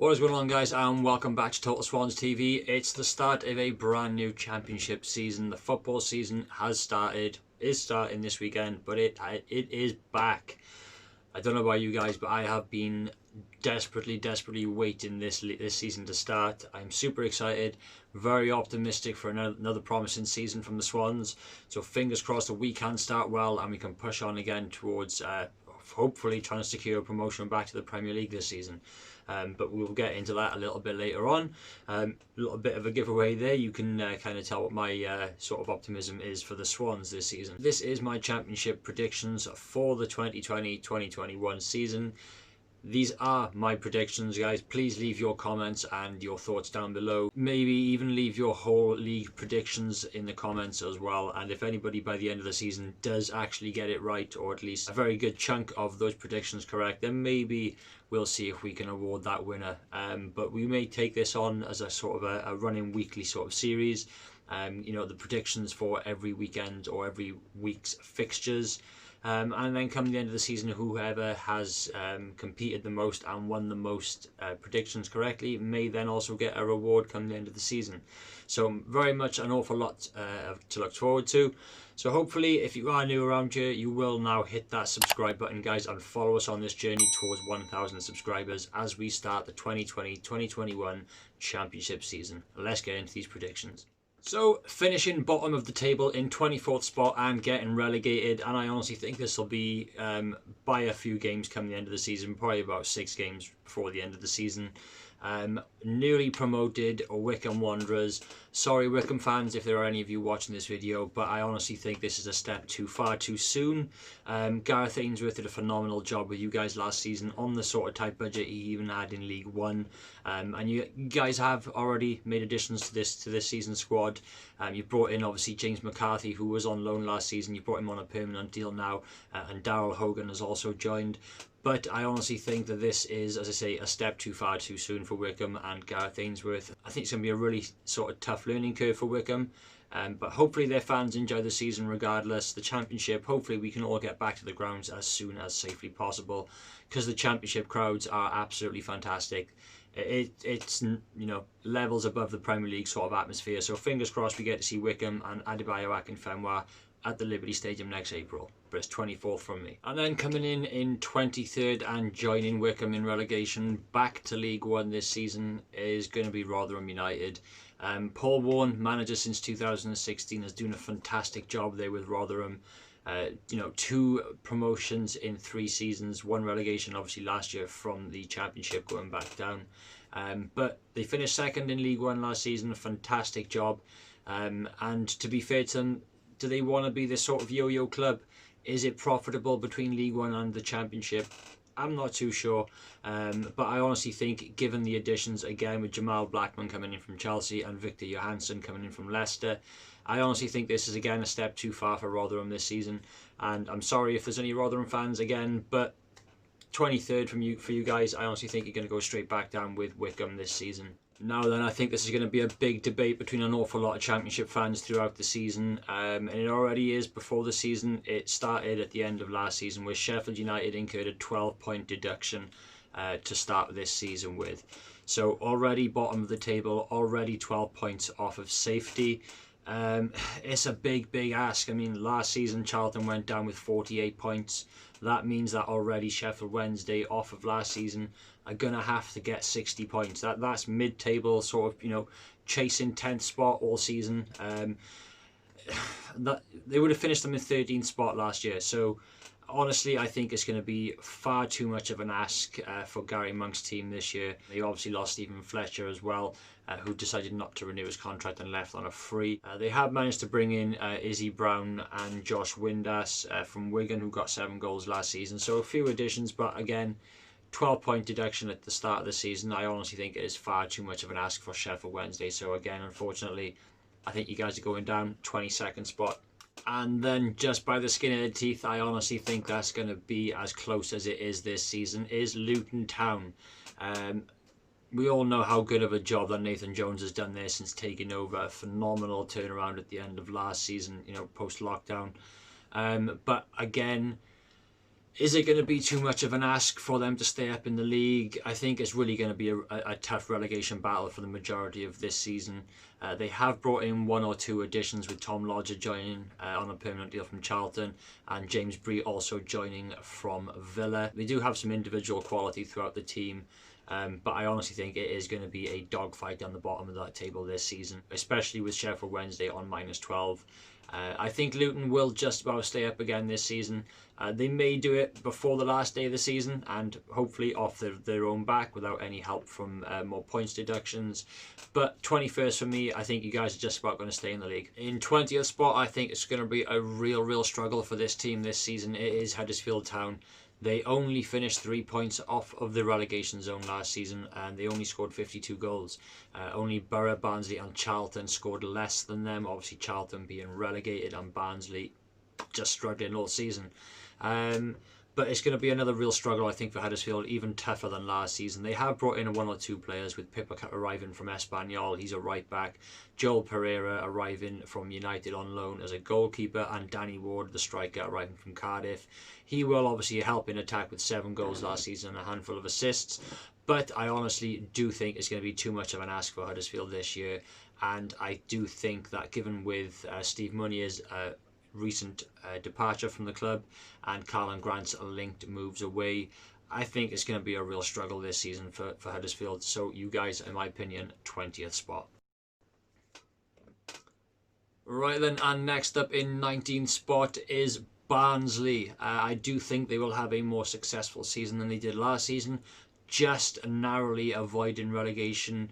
What is going on, guys, and welcome back to Total Swans TV. It's the start of a brand new championship season. The football season has started, is starting this weekend, but it is back. I don't know about you guys, but I have been desperately waiting this season to start. I'm super excited, very optimistic for another promising season from the Swans. So fingers crossed that we can start well and we can push on again towards hopefully trying to secure a promotion back to the Premier League this season. But we'll get into that a little bit later on. A little bit of a giveaway there. You can kind of tell what my sort of optimism is for the Swans this season. This is my championship predictions for the 2020-2021 season. These are my predictions, guys. Please leave your comments and your thoughts down below. Maybe even leave your whole league predictions in the comments as well. And if anybody by the end of the season does actually get it right, or at least a very good chunk of those predictions correct, then maybe we'll see if we can award that winner. But we may take this on as a sort of a running weekly sort of series. You know, the predictions for every weekend or every week's fixtures. And then come the end of the season, whoever has competed the most and won the most predictions correctly may then also get a reward come the end of the season. So very much an awful lot to look forward to. So hopefully, if you are new around here, you will now hit that subscribe button, guys, and follow us on this journey towards 1,000 subscribers as we start the 2020-2021 championship season. Let's get into these predictions. So, finishing bottom of the table in 24th spot and getting relegated, and I honestly think this will be by a few games come the end of the season, probably about 6 games before the end of the season. Newly promoted Wycombe Wanderers. Sorry, Wycombe fans, if there are any of you watching this video, but I honestly think this is a step too far too soon. Gareth Ainsworth did a phenomenal job with you guys last season on the sort of tight budget he even had in League One, and you guys have already made additions to this season's squad. You brought in obviously James McCarthy, who was on loan last season. You brought him on a permanent deal now, and Daryl Hogan has also joined. But I honestly think that this is, as I say, a step too far too soon for Wycombe and Gareth Ainsworth. I think it's going to be a really sort of tough learning curve for Wycombe. But hopefully their fans enjoy the season regardless. The championship, hopefully we can all get back to the grounds as soon as safely possible, because the championship crowds are absolutely fantastic. It's you know, levels above the Premier League sort of atmosphere. So fingers crossed we get to see Wycombe and Adebayo Akinfenwa at the Liberty Stadium next April, but it's 24th from me. And then coming in 23rd and joining Wycombe in relegation back to League One this season is going to be Rotherham United. Paul Warne, manager since 2016, is doing a fantastic job there with Rotherham. You know, 2 promotions in 3 seasons, 1 relegation obviously last year from the championship going back down. But they finished 2nd in League One last season, a fantastic job. And to be fair to them, do they want to be this sort of yo-yo club? Is it profitable between League One and the Championship? I'm not too sure, but I honestly think, given the additions again with Jamal Blackman coming in from Chelsea and Victor Johansson coming in from Leicester, I honestly think this is again a step too far for Rotherham this season. And I'm sorry if there's any Rotherham fans again, but 23rd for you guys, I honestly think you're going to go straight back down with Wycombe this season. Now then, I think this is going to be a big debate between an awful lot of Championship fans throughout the season, and it already is before the season. It started at the end of last season, where Sheffield United incurred a 12-point deduction to start this season with. So already bottom of the table, already 12 points off of safety. It's a big ask. I mean, last season Charlton went down with 48 points. That means that already Sheffield Wednesday, off of last season, are going to have to get 60 points. That's mid-table, sort of, you know, chasing 10th spot all season. That they would have finished them in 13th spot last year. So honestly, I think it's going to be far too much of an ask for Gary Monk's team this year. They obviously lost Stephen Fletcher as well, who decided not to renew his contract and left on a free. They have managed to bring in Izzy Brown and Josh Windass from Wigan, who got 7 goals last season. So a few additions, but again, 12-point deduction at the start of the season. I honestly think it is far too much of an ask for Sheffield Wednesday. So again, unfortunately, I think you guys are going down 22nd spot. And then just by the skin of their teeth, I honestly think that's going to be as close as it is this season, is Luton Town. We all know how good of a job that Nathan Jones has done there since taking over. A phenomenal turnaround at the end of last season, you know, post-lockdown. But again, Is it going to be too much of an ask for them to stay up in the league? I think it's really going to be a tough relegation battle for the majority of this season. They have brought in one or two additions, with Tom Lodger joining on a permanent deal from Charlton, and James Bree also joining from Villa. They do have some individual quality throughout the team, but I honestly think it is going to be a dogfight down the bottom of that table this season, especially with Sheffield Wednesday on -12. I think Luton will just about stay up again this season. They may do it before the last day of the season and hopefully off their own back without any help from more points deductions. But 21st for me, I think you guys are just about going to stay in the league. In 20th spot, I think it's going to be a real struggle for this team this season. It is Huddersfield Town. They only finished 3 points off of the relegation zone last season, and they only scored 52 goals. Only Borough, Barnsley and Charlton scored less than them. Obviously Charlton being relegated and Barnsley just struggling all season. But it's going to be another real struggle, I think, for Huddersfield, even tougher than last season. They have brought in one or two players, with Pippa arriving from Espanyol, he's a right back, Joel Pereira arriving from United on loan as a goalkeeper, and Danny Ward, the striker, arriving from Cardiff. He will obviously help in attack with 7 goals last season and a handful of assists, but I honestly do think it's going to be too much of an ask for Huddersfield this year, and I do think that given with Steve Munier's recent departure from the club and Carlin Grant's linked moves away, I think it's going to be a real struggle this season for Huddersfield. So you guys, in my opinion, 20th spot. Right then, and next up in 19th spot is Barnsley. I do think they will have a more successful season than they did last season, just narrowly avoiding relegation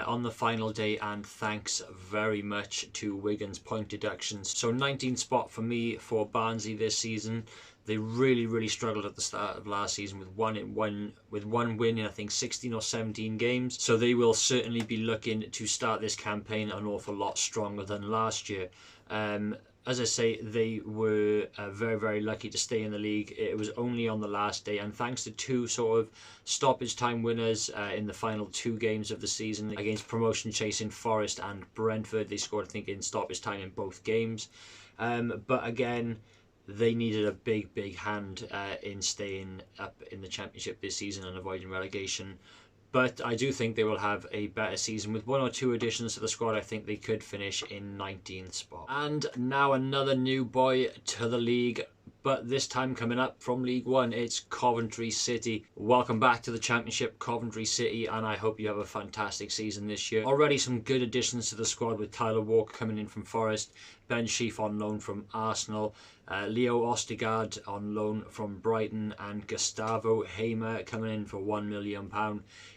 on the final day, and thanks very much to Wigan's point deductions. So 19th spot for me for Barnsley this season. They really struggled at the start of last season with one win in I think 16 or 17 games. So they will certainly be looking to start this campaign an awful lot stronger than last year. As I say, they were very lucky to stay in the league. It was only on the last day, and thanks to 2 sort of stoppage time winners in the final 2 games of the season against promotion chasing Forest and Brentford. They scored, I think, in stoppage time in both games. But again, they needed a big hand in staying up in the Championship this season and avoiding relegation. But I do think they will have a better season. With 1 or 2 additions to the squad, I think they could finish in 19th spot. And now another new boy to the league, but this time coming up from League One, it's Coventry City. Welcome back to the Championship, Coventry City, and I hope you have a fantastic season this year. Already some good additions to the squad, with Tyler Walker coming in from Forest, Ben Sheaf on loan from Arsenal, Leo Ostigard on loan from Brighton, and Gustavo Hamer coming in for £1 million.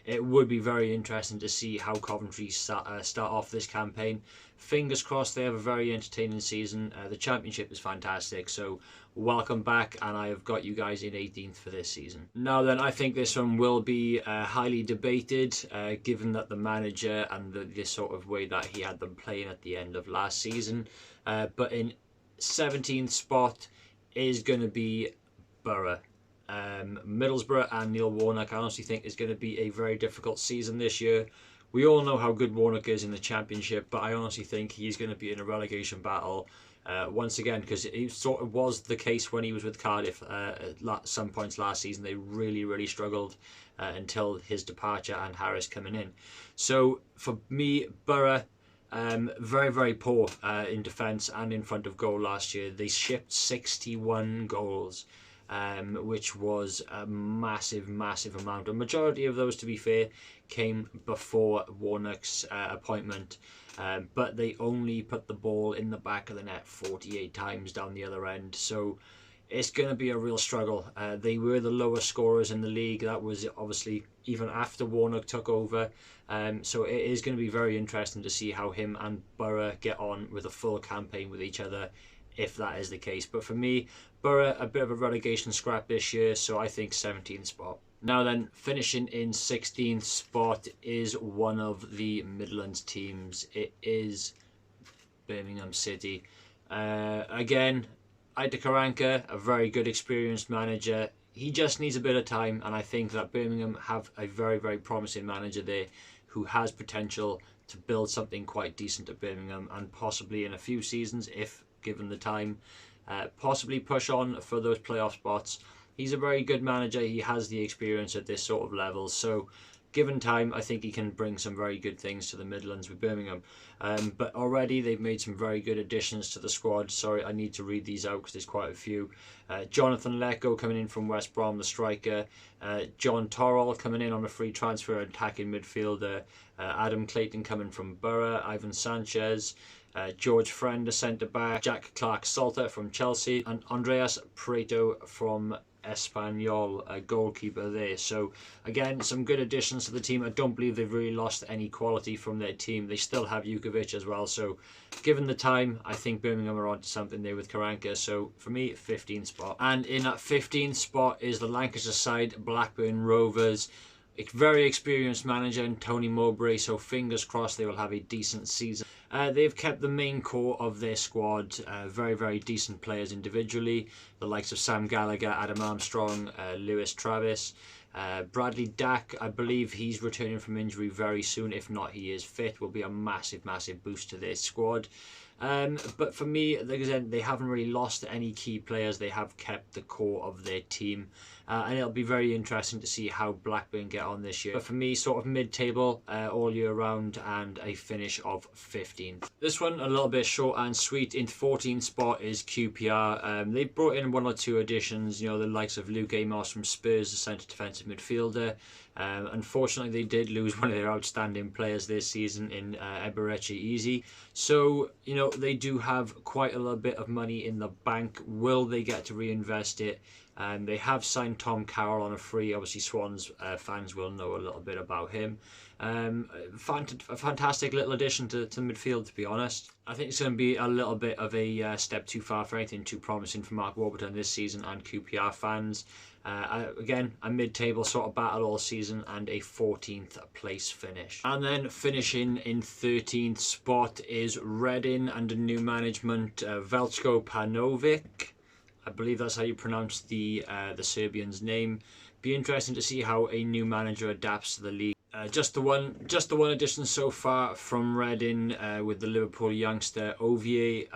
It would be very interesting to see how Coventry start off this campaign. Fingers crossed they have a very entertaining season. The Championship is fantastic, so welcome back, and I have got you guys in 18th for this season. Now then, I think this one will be highly debated, given that the manager and the sort of way that he had them playing at the end of last season. But in 17th spot is going to be Borough. Middlesbrough and Neil Warnock, I honestly think, is going to be a very difficult season this year. We all know how good Warnock is in the Championship, but I honestly think he's going to be in a relegation battle once again, because it sort of was the case when he was with Cardiff at some points last season. They really struggled until his departure and Harris coming in. So for me, Borough, very poor in defence and in front of goal last year. They shipped 61 goals, which was a massive amount. A majority of those, to be fair, came before Warnock's appointment, but they only put the ball in the back of the net 48 times down the other end. So it's going to be a real struggle. They were the lowest scorers in the league. That was obviously even after Warnock took over. So it is going to be very interesting to see how him and Borough get on with a full campaign with each other, if that is the case. But for me, Borough, a bit of a relegation scrap this year, so I think 17th spot. Now then, finishing in 16th spot is one of the Midlands teams. It is Birmingham City. Again, Ida Karanka, a very good experienced manager. He just needs a bit of time, and I think that Birmingham have a very promising manager there who has potential to build something quite decent at Birmingham, and possibly in a few seasons, if given the time, possibly push on for those playoff spots. He's a very good manager. He has the experience at this sort of level. So given time, I think he can bring some very good things to the Midlands with Birmingham. But already they've made some very good additions to the squad. Sorry, I need to read these out because there's quite a few. Jonathan Lecco coming in from West Brom, the striker. John Torrell coming in on a free transfer, attacking midfielder. Adam Clayton coming from Borough. Ivan Sanchez. George Friend, a centre-back. Jack Clark-Salter from Chelsea. And Andreas Preto from Espanyol, a goalkeeper there. So again, some good additions to the team. I don't believe they've really lost any quality from their team. They still have Jukovic as well. So given the time, I think Birmingham are onto something there with Karanka. So for me, 15th spot. And in that 15th spot is the Lancashire side, Blackburn Rovers. A very experienced manager in Tony Mowbray, so fingers crossed they will have a decent season. They've kept the main core of their squad, very, very decent players individually, the likes of Sam Gallagher, Adam Armstrong, Lewis Travis, Bradley Dack. I believe he's returning from injury very soon. If not, he is fit, will be a massive, massive boost to their squad. But for me, like I said, they haven't really lost any key players. They have kept the core of their team. And it'll be very interesting to see how Blackburn get on this year. But for me, sort of mid-table all year round and a finish of 15th. This one, a little bit short and sweet. In 14th spot is QPR. They brought in one or two additions, you know, the likes of Luke Amos from Spurs, the centre defensive midfielder. Unfortunately, they did lose one of their outstanding players this season in Eberechi Eze. So, you know, they do have quite a little bit of money in the bank. Will they get to reinvest it? They have signed Tom Carroll on a free. Obviously, Swans fans will know a little bit about him. A fantastic little addition to midfield, to be honest. I think it's going to be a little bit of a step too far for anything too promising for Mark Warburton this season and QPR fans. Again, a mid-table sort of battle all season and a 14th place finish. And then finishing in 13th spot is Reading under new management, Veljko Panovic. I believe that's how you pronounce the Serbian's name. Be interesting to see how a new manager adapts to the league. Just the one addition so far from Reading with the Liverpool youngster Ovie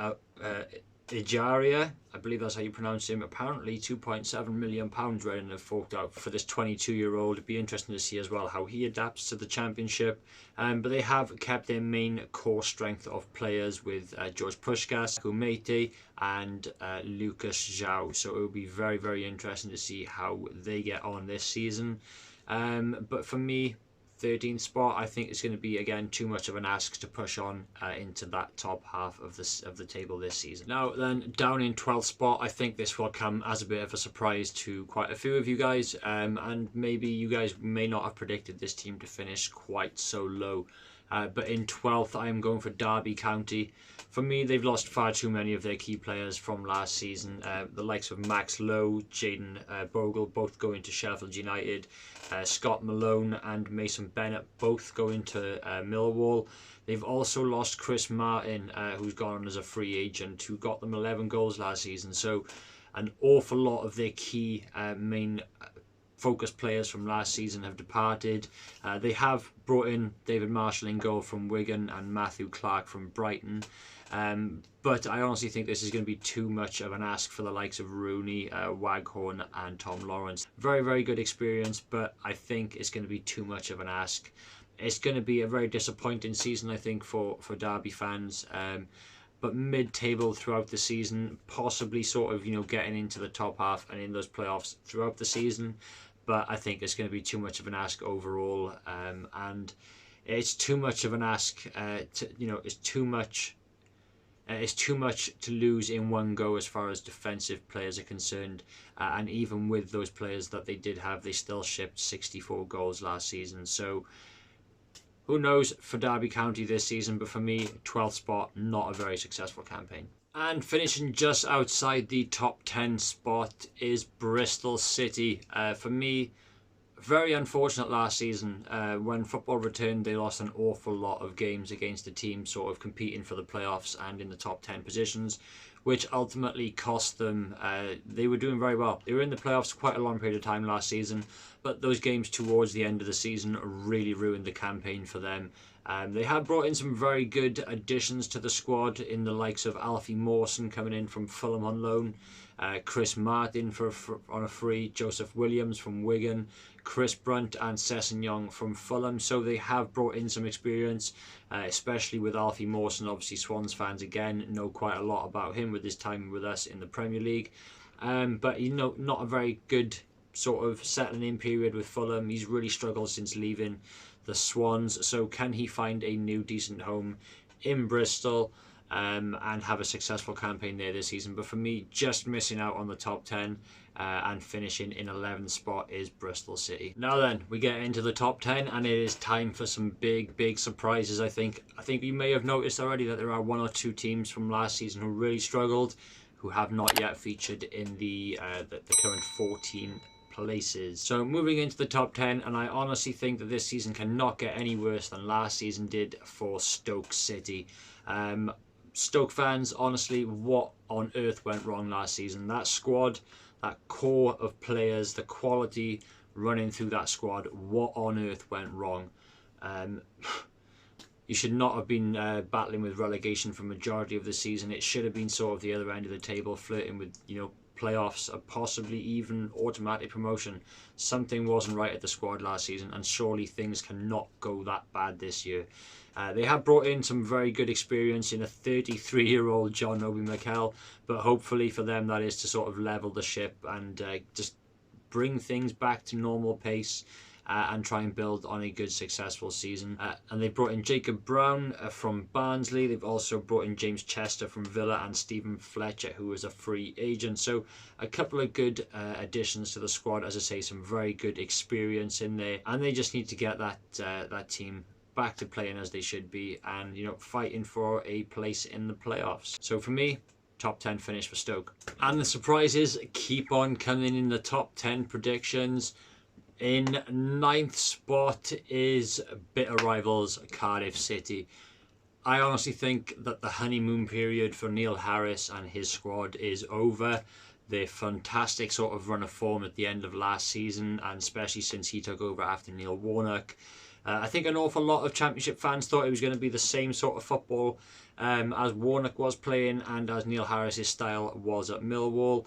Ejaria. I believe that's how you pronounce him. Apparently £2.7 million Reading have forked out for this 22-year-old. It'd be interesting to see as well how he adapts to the championship. But they have kept their main core strength of players with George Puskas, Kumete and Lucas João. So it will be very, very interesting to see how they get on this season. But for me, 13th spot, I think it's going to be again too much of an ask to push on into that top half of the table this season. Now then, down in 12th spot, I think this will come as a bit of a surprise to quite a few of you guys, and maybe you guys may not have predicted this team to finish quite so low. But in 12th, I am going for Derby County. For me, they've lost far too many of their key players from last season. The likes of Max Lowe, Jaden Bogle, both going to Sheffield United. Scott Malone and Mason Bennett both going to Millwall. They've also lost Chris Martin, who's gone as a free agent, who got them 11 goals last season. So an awful lot of their key main focus players from last season have departed. They have brought in David Marshall in goal from Wigan and Matthew Clark from Brighton. But I honestly think this is going to be too much of an ask for the likes of Rooney, Waghorn and Tom Lawrence. Very, very good experience, but I think it's going to be too much of an ask. It's going to be a very disappointing season, I think, for Derby fans. But mid-table throughout the season, possibly sort of, you know, getting into the top half and in those playoffs throughout the season. But I think it's going to be too much of an ask overall, and it's too much of an ask. It's too much. It's too much to lose in one go as far as defensive players are concerned, and even with those players that they did have, they still shipped 64 goals last season. So who knows for Derby County this season, but for me, 12th spot, not a very successful campaign. And finishing just outside the top 10 spot is Bristol City. For me, very unfortunate last season. When football returned, they lost an awful lot of games against the team sort of competing for the playoffs and in the top 10 positions, which ultimately cost them. They were doing very well. They were in the playoffs quite a long period of time last season, but those games towards the end of the season really ruined the campaign for them. They have brought in some very good additions to the squad in the likes of Alfie Mawson coming in from Fulham on loan, Chris Martin on a free, Joseph Williams from Wigan, Chris Brunt and Sessegnon from Fulham. So they have brought in some experience, especially with Alfie Mawson. Obviously Swans fans again know quite a lot about him with his time with us in the Premier League. But not a very good sort of settling in period with Fulham. He's really struggled since leaving the Swans. So can he find a new decent home in Bristol and have a successful campaign there this season? But for me, just missing out on the top 10 and finishing in 11th spot is Bristol City. Now then, we get into the top 10 and it is time for some big surprises. I think you may have noticed already that there are one or two teams from last season who really struggled, who have not yet featured in the current 14 places. So moving into the top 10, and I honestly think that this season cannot get any worse than last season did for Stoke City. Stoke fans, honestly, what on earth went wrong last season? That squad, that core of players, the quality running through that squad, what on earth went wrong? You should not have been battling with relegation for majority of the season. It should have been sort of the other end of the table, flirting with, playoffs or possibly even automatic promotion. Something wasn't right at the squad last season, and surely things cannot go that bad this year. They have brought in some very good experience in a 33-year-old John Obi Mikel, but hopefully for them that is to sort of level the ship and just bring things back to normal pace. And try and build on a good successful season. And they brought in Jacob Brown from Barnsley. They've also brought in James Chester from Villa and Stephen Fletcher, who was a free agent. So a couple of good additions to the squad. As I say, some very good experience in there, and they just need to get that team back to playing as they should be, and fighting for a place in the playoffs. So for me, top 10 finish for Stoke. And the surprises keep on coming in the top 10 predictions. In 9th spot is bitter rivals Cardiff City. I honestly think that the honeymoon period for Neil Harris and his squad is over. Their fantastic sort of run of form at the end of last season, and especially since he took over after Neil Warnock. I think an awful lot of Championship fans thought it was going to be the same sort of football as Warnock was playing and as Neil Harris's style was at Millwall.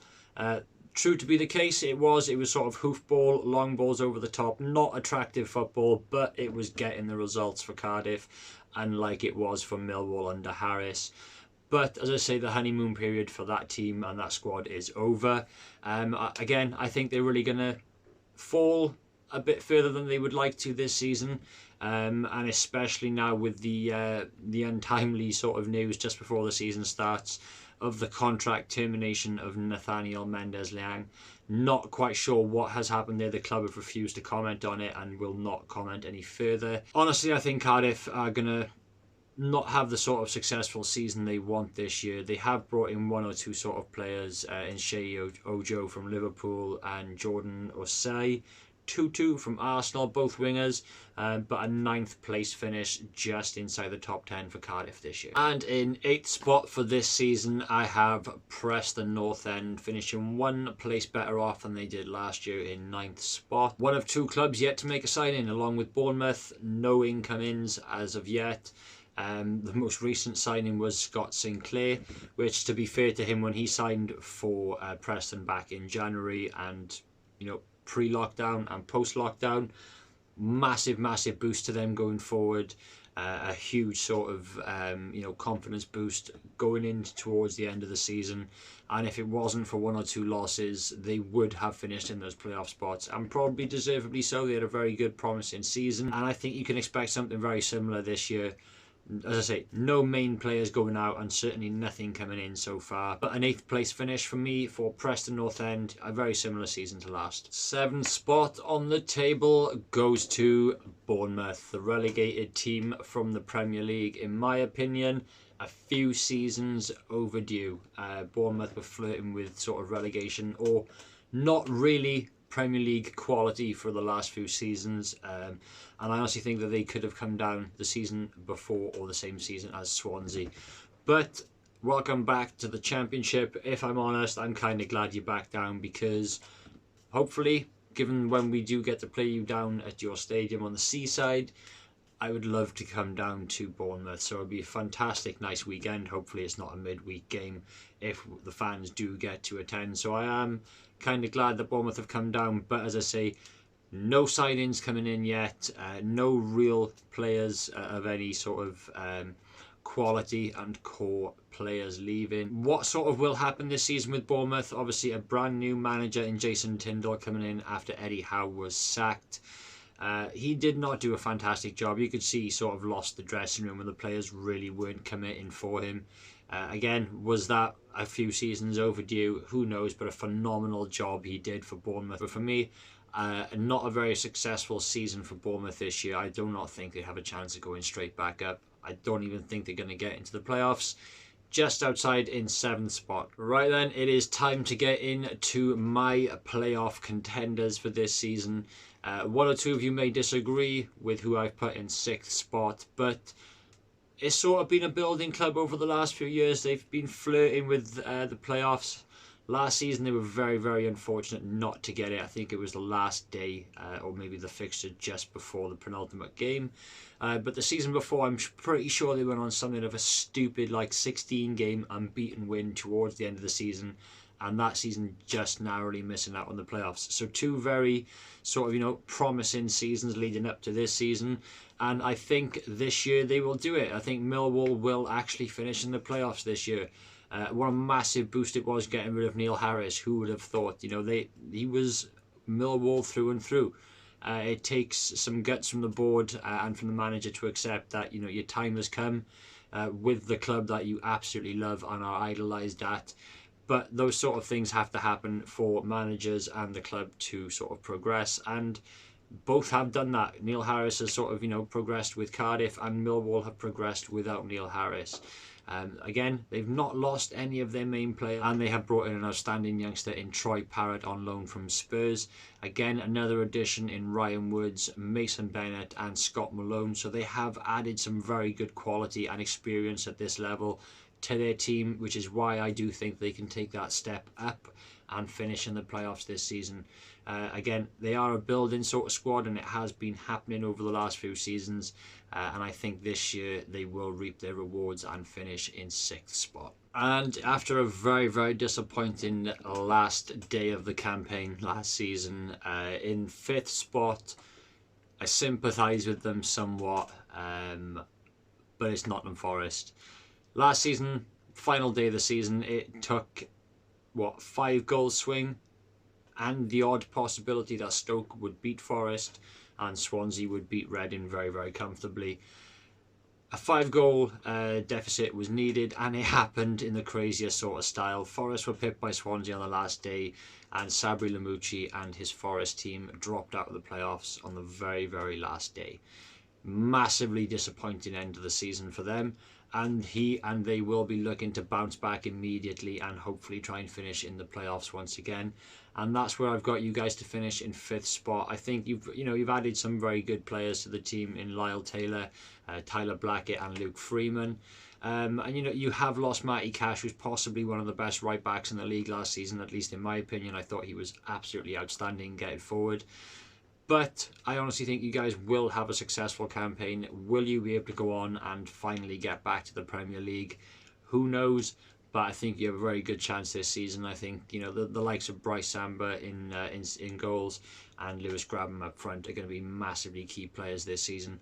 True to be the case, it was sort of hoofball, long balls over the top, not attractive football, but it was getting the results for Cardiff, unlike it was for Millwall under Harris. But as I say, the honeymoon period for that team and that squad is over. Again, I think they're really going to fall a bit further than they would like to this season, and especially now with the untimely sort of news just before the season starts of the contract termination of Nathaniel Mendez-Liang. Not quite sure what has happened there. The club have refused to comment on it and will not comment any further. Honestly, I think Cardiff are going to not have the sort of successful season they want this year. They have brought in one or two sort of players in Shea Ojo from Liverpool and Jordan Osei. Tutu from Arsenal, both wingers, but a 9th place finish just inside the top 10 for Cardiff this year. And in 8th spot for this season, I have Preston North End, finishing 1 place better off than they did last year in 9th spot. One of 2 clubs yet to make a signing, along with Bournemouth. No income-ins as of yet. The most recent signing was Scott Sinclair, which, to be fair to him, when he signed for Preston back in January and pre-lockdown and post-lockdown, massive boost to them going forward. A huge sort of confidence boost going in towards the end of the season, and if it wasn't for 1 or 2 losses, they would have finished in those playoff spots, and probably deservedly so. They had a very good promising season, and I think you can expect something very similar this year. As I say, no main players going out and certainly nothing coming in so far. But an 8th place finish for me for Preston North End, a very similar season to last. 7th spot on the table goes to Bournemouth, the relegated team from the Premier League. In my opinion, a few seasons overdue. Bournemouth were flirting with sort of relegation, or not really Premier League quality for the last few seasons, and I honestly think that they could have come down the season before or the same season as Swansea. But welcome back to the Championship. If I'm honest, I'm kind of glad you're back down, because hopefully given when we do get to play you down at your stadium on the seaside, I would love to come down to Bournemouth. So it'll be a fantastic, nice weekend. Hopefully it's not a midweek game if the fans do get to attend. So I am kind of glad that Bournemouth have come down. But as I say, no signings coming in yet. No real players of any sort of quality and core players leaving. What sort of will happen this season with Bournemouth? Obviously a brand new manager in Jason Tindall coming in after Eddie Howe was sacked. He did not do a fantastic job. You could see he sort of lost the dressing room and the players really weren't committing for him. Again, was that a few seasons overdue? Who knows, but a phenomenal job he did for Bournemouth. But for me, not a very successful season for Bournemouth this year. I do not think they have a chance of going straight back up. I don't even think they're going to get into the playoffs. Just outside in 7th spot. Right then, it is time to get into my playoff contenders for this season. One or two of you may disagree with who I've put in 6th spot, but it's sort of been a building club over the last few years. They've been flirting with the playoffs. Last season they were very, very unfortunate not to get it. I think it was the last day or maybe the fixture just before the penultimate game. But the season before, I'm pretty sure they went on something of a stupid like 16 game unbeaten win towards the end of the season. And that season just narrowly missing out on the playoffs. So two very sort of, promising seasons leading up to this season. And I think this year they will do it. I think Millwall will actually finish in the playoffs this year. What a massive boost it was getting rid of Neil Harris. Who would have thought? He was Millwall through and through. It takes some guts from the board and from the manager to accept that your time has come with the club that you absolutely love and are idolised at. But those sort of things have to happen for managers and the club to sort of progress, and both have done that. Neil Harris has sort of progressed with Cardiff, and Millwall have progressed without Neil Harris. Again, they've not lost any of their main players, and they have brought in an outstanding youngster in Troy Parrott on loan from Spurs. Again, another addition in Ryan Woods, Mason Bennett and Scott Malone. So they have added some very good quality and experience at this level to their team, which is why I do think they can take that step up and finish in the playoffs this season. Again, they are a building sort of squad, and it has been happening over the last few seasons. And I think this year they will reap their rewards and finish in 6th spot. And after a very, very disappointing last day of the campaign last season, in 5th spot, I sympathise with them somewhat, but it's Nottingham Forest. Last season, final day of the season, it took, 5-goal swing and the odd possibility that Stoke would beat Forest and Swansea would beat Reading very, very comfortably. A 5-goal deficit was needed, and it happened in the craziest sort of style. Forest were pipped by Swansea on the last day, and Sabri Lamucci and his Forest team dropped out of the playoffs on the very, very last day. Massively disappointing end of the season for them, and they will be looking to bounce back immediately and hopefully try and finish in the playoffs once again. And that's where I've got you guys to finish in 5th spot. I think you've added some very good players to the team in Lyle Taylor, Tyler Blackett and Luke Freeman. And you have lost Matty Cash, who's possibly one of the best right backs in the league last season, at least in my opinion. I thought he was absolutely outstanding getting forward. But I honestly think you guys will have a successful campaign. Will you be able to go on and finally get back to the Premier League? Who knows? But I think you have a very good chance this season. I think the likes of Bryce Samba in goals and Lewis Grabham up front are going to be massively key players this season.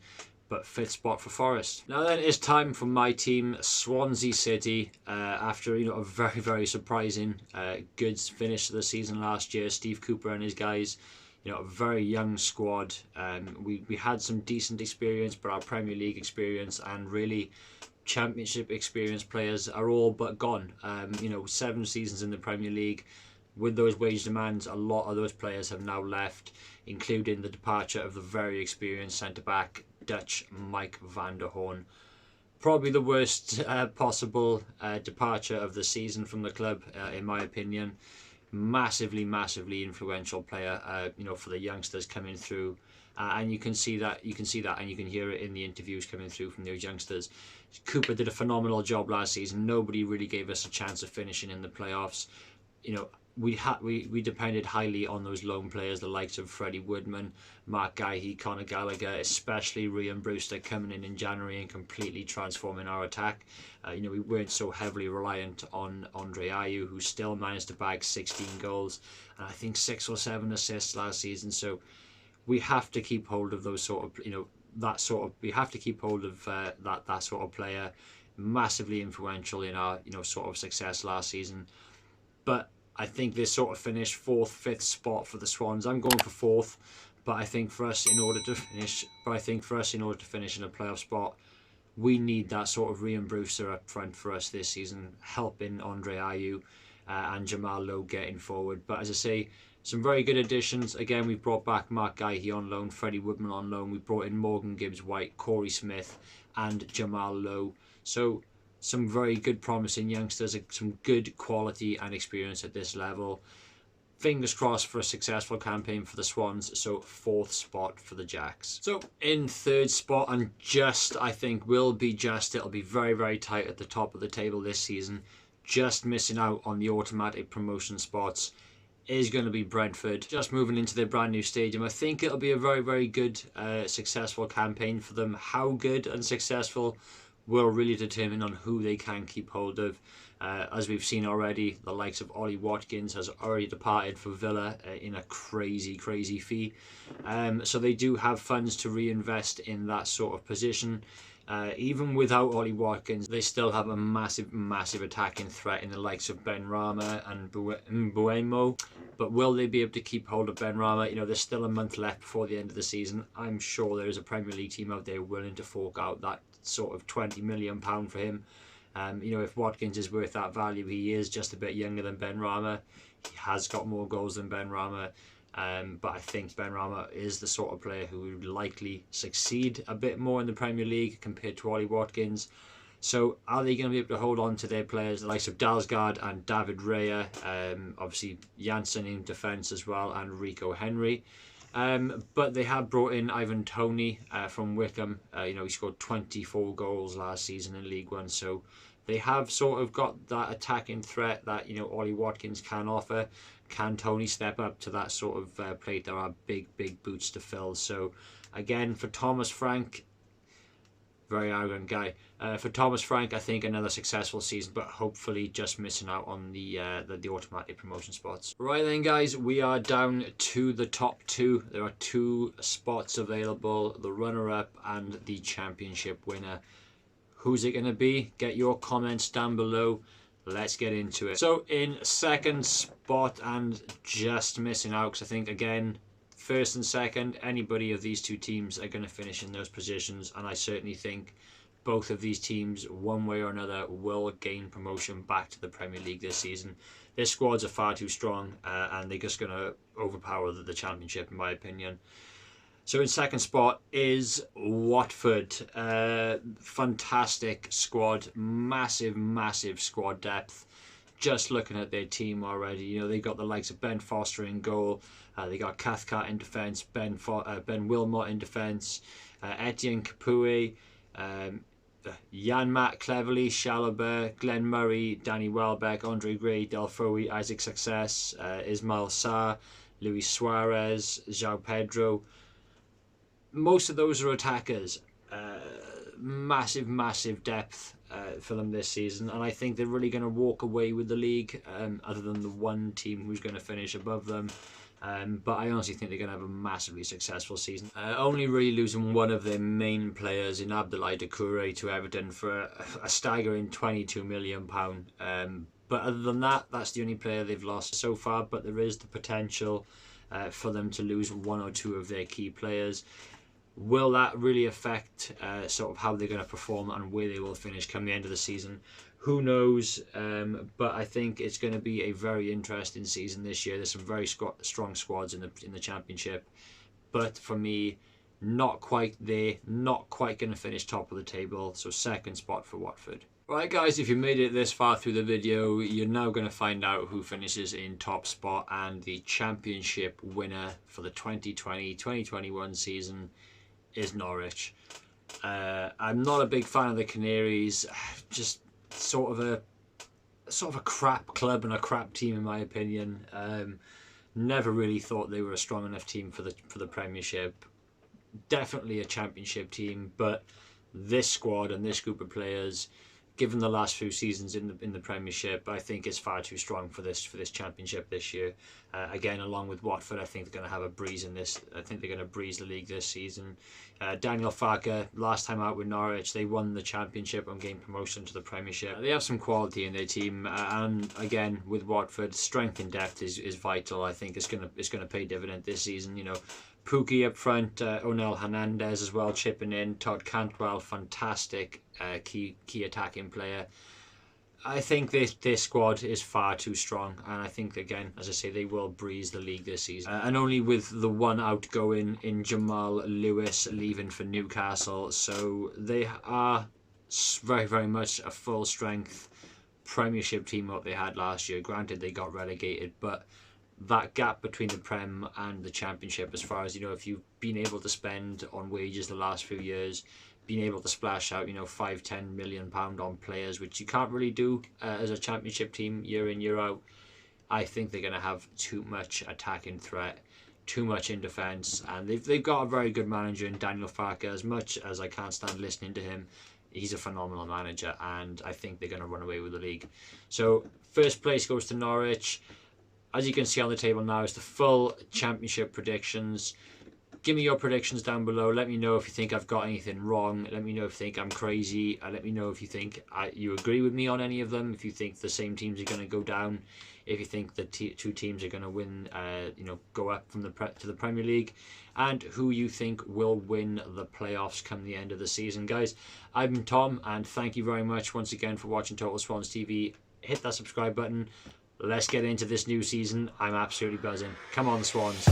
But 5th spot for Forest. Now then, it's time for my team, Swansea City. After a very, very surprising good finish to the season last year, Steve Cooper and his guys. A very young squad. We had some decent experience, but our Premier League experience and really Championship experienced players are all but gone. 7 seasons in the Premier League. With those wage demands, a lot of those players have now left, including the departure of the very experienced centre-back, Dutch Mike van der Hoorn. Probably the worst possible departure of the season from the club, in my opinion. Massively influential player, for the youngsters coming through, and you can see that, and you can hear it in the interviews coming through from those youngsters. Cooper did a phenomenal job last season. Nobody really gave us a chance of finishing in the playoffs. we depended highly on those loan players, the likes of Freddie Woodman, Mark Gahey, Conor Gallagher, especially Ryan Brewster coming in January and completely transforming our attack. We weren't so heavily reliant on Andre Ayew, who still managed to bag 16 goals and I think 6 or 7 assists last season. So we have to keep hold of those sort of, we have to keep hold of that sort of player, massively influential in our sort of success last season. But I think this sort of finished 4th, 5th spot for the Swans. I'm going for 4th, but I think for us in order to finish in a playoff spot, we need that sort of Ryan Brewster up front for us this season, helping Andre Ayew and Jamal Lowe getting forward. But as I say, some very good additions. Again, we've brought back Mark Gahey on loan, Freddie Woodman on loan. We brought in Morgan Gibbs-White, Corey Smith, and Jamal Lowe. So some very good promising youngsters, some good quality and experience at this level. Fingers crossed for a successful campaign for the Swans. So 4th spot for the Jacks. So in 3rd spot, and I think it'll be very, very tight at the top of the table this season. Just missing out on the automatic promotion spots is going to be Brentford, just moving into their brand new stadium. I think it'll be a very, very good, successful campaign for them. How good and successful will really determine on who they can keep hold of. As we've seen already, the likes of Ollie Watkins has already departed for Villa in a crazy, crazy fee. So they do have funds to reinvest in that sort of position. Even without Ollie Watkins, they still have a massive, massive attacking threat in the likes of Ben Rama and Mbuemo. But will they be able to keep hold of Ben Rama? There's still a month left before the end of the season. I'm sure there is a Premier League team out there willing to fork out that sort of £20 million for him. If Watkins is worth that value, he is just a bit younger than Ben Rama. He has got more goals than Ben Rama. But I think Ben Rama is the sort of player who would likely succeed a bit more in the Premier League compared to Ollie Watkins. So are they going to be able to hold on to their players, the likes of Dalsgaard and David Raya, obviously Janssen in defence as well, and Rico Henry. But they have brought in Ivan Toney from Wickham. He scored 24 goals last season in League One. So they have sort of got that attacking threat that Ollie Watkins can offer. Can Toney step up to that sort of plate? There are big, big boots to fill. So again, for Thomas Frank, very arrogant guy. For Thomas Frank, I think another successful season, but hopefully just missing out on the automatic promotion spots. Right then, guys, we are down to the top 2. There are 2 spots available: the runner-up and the championship winner. Who's it going to be? Get your comments down below. Let's get into it. So in 2nd spot, and just missing out, because I think again, 1st and 2nd, anybody of these 2 teams are going to finish in those positions, and I certainly think both of these teams, one way or another, will gain promotion back to the Premier League this season. Their squads are far too strong, and they're just going to overpower the Championship, in my opinion. So in 2nd spot is Watford. Fantastic squad, massive, massive squad depth. Just looking at their team already, they got the likes of Ben Foster in goal. They got Cathcart in defence, Ben Wilmot in defence, Etienne Capoue, Jan-Matt Cleverley, Chalobah, Glenn Murray, Danny Welbeck, Andre Gray, Delfoe, Isaac Success, Ismail Sarr, Luis Suarez, João Pedro. Most of those are attackers. Massive, massive depth for them this season, and I think they're really going to walk away with the league, other than the one team who's going to finish above them. But I honestly think they're going to have a massively successful season. Only really losing one of their main players in Abdoulaye Doucouré to Everton for a staggering £22 million. But other than that, that's the only player they've lost so far. But there is the potential for them to lose 1 or 2 of their key players. Will that really affect sort of how they're going to perform and where they will finish come the end of the season? Who knows? But I think it's going to be a very interesting season this year. There's some very strong squads in the Championship, but for me, not quite there. Not quite going to finish top of the table. So 2nd spot for Watford. Right, guys, if you made it this far through the video, you're now going to find out who finishes in top spot, and the Championship winner for the 2020-2021 season is Norwich. I'm not a big fan of the Canaries. Just sort of sort of a crap club and a crap team in my opinion. Never really thought they were a strong enough team for the Premiership. Definitely a Championship team, but this squad and this group of players, given the last few seasons in the Premiership, I think is far too strong for this Championship this year. Again, along with Watford, I think they're going to have a breeze in this. I think they're going to breeze the league this season. Daniel Farke, last time out with Norwich, they won the Championship and gained promotion to the Premiership. They have some quality in their team, and again with Watford, strength and depth is vital. I think it's gonna pay dividend this season. You know, Pookie up front, Onel Hernandez as well chipping in, Todd Cantwell, fantastic key attacking player. I think this squad is far too strong, and I think, again, as I say, they will breeze the league this season. And only with the one outgoing in Jamal Lewis leaving for Newcastle, so they are very, very much a full strength Premiership team what they had last year. Granted, they got relegated, but that gap between the Prem and the Championship, as far as, you know, if you've been able to spend on wages the last few years, being able to splash out, you know, £5-10 million on players, which you can't really do as a Championship team year in, year out. I think they're going to have too much attacking threat, too much in defence, and they've got a very good manager in Daniel Farke. As much as I can't stand listening to him, he's a phenomenal manager, and I think they're going to run away with the league. So first place goes to Norwich. As you can see on the table now, it's the full Championship predictions. Give me your predictions down below. Let me know if you think I've got anything wrong. Let me know if you think I'm crazy. Let me know if you think you agree with me on any of them. If you think the same teams are going to go down. If you think the two teams are going to win, go up from to the Premier League. And who you think will win the playoffs come the end of the season. Guys, I'm Tom, and thank you very much once again for watching Total Swans TV. Hit that subscribe button. Let's get into this new season. I'm absolutely buzzing. Come on, Swans.